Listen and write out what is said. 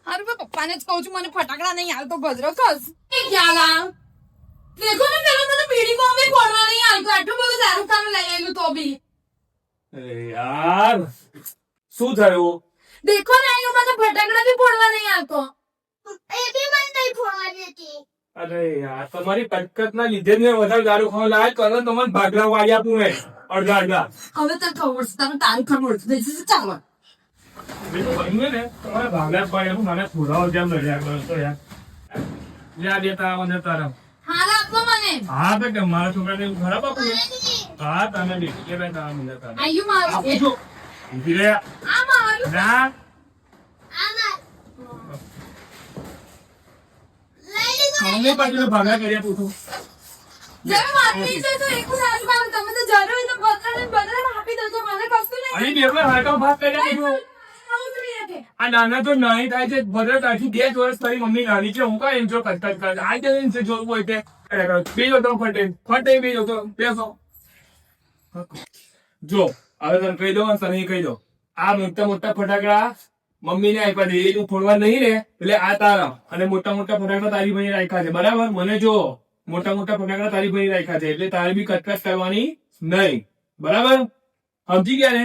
અરે પપ્પાને જ કહું છું મને ફટાકડા નહીં હાલતો ગજરો કસ ક્યાં દેખો ને પેલો મને બીડી બોમ્બે ફોડવા નહીં હાલતો આટલું બધું દારૂ ખાનું લઈ આવેલું તો બી યાર શું થયું? દેખો ને અહીં મને ફટાકડા બી ફોડવા નહીં હાલતો અરે યાર તમારી કટકટ ના લીધે જ મેં વધારે દારૂ ખાવા લાયક કરો તમને ભાગલા વાળી આપું મેં અડધા હવે તને ખબર છે તમે તારું ખબર દઈશું ચાલો બીજું બન્યું ને તમારે ભાગલા પાડી આપું મને ફોડાવો જેમ લડ્યા કરો તો યાર યાર દેતા મને તારા હાલ આપો મને હા તો કે મારા છોકરાને ખરાબ આપું હા તને દેખી કે ભાઈ તારા મને તારા આયુ મારું આપું છું ઉભી રહે આ મારું ના મમ્મી પાછળ ભાગલા કર્યા પૂછું જરા મારી છે તો એક સાલ માં તમે તો જરૂર તો બદલે આપી દો તો મને કશું નહીં અહીં બેવડે હાડકા ભાગ કર્યા પૂછું આવું જ નહીં રાખે આ નાના તો નાની થાય છે ભદ્ર તાથી 2 વર્ષ તારી મમ્મી નાની છે હું કા એમ જો કટકટ કરે આ જઈને છે જોવું હોય તે બીજો તો ફટે બીજો તો બેસો જો હવે તને કહી દો તને કહી દો આ મોટા મોટા ફટાકડા મમ્મીને આપ્યા દે એ તું ફોડવા નહીં ને એટલે આ તારા અને મોટા મોટા ફટાકડા તારી ભાઈ રાખ્યા છે બરાબર મને જો મોટા મોટા ફટાકડા તારી ભાઈ રાખ્યા છે એટલે તારે બી કટકટ કરવાની નહીં બરાબર સમજી ગયા ને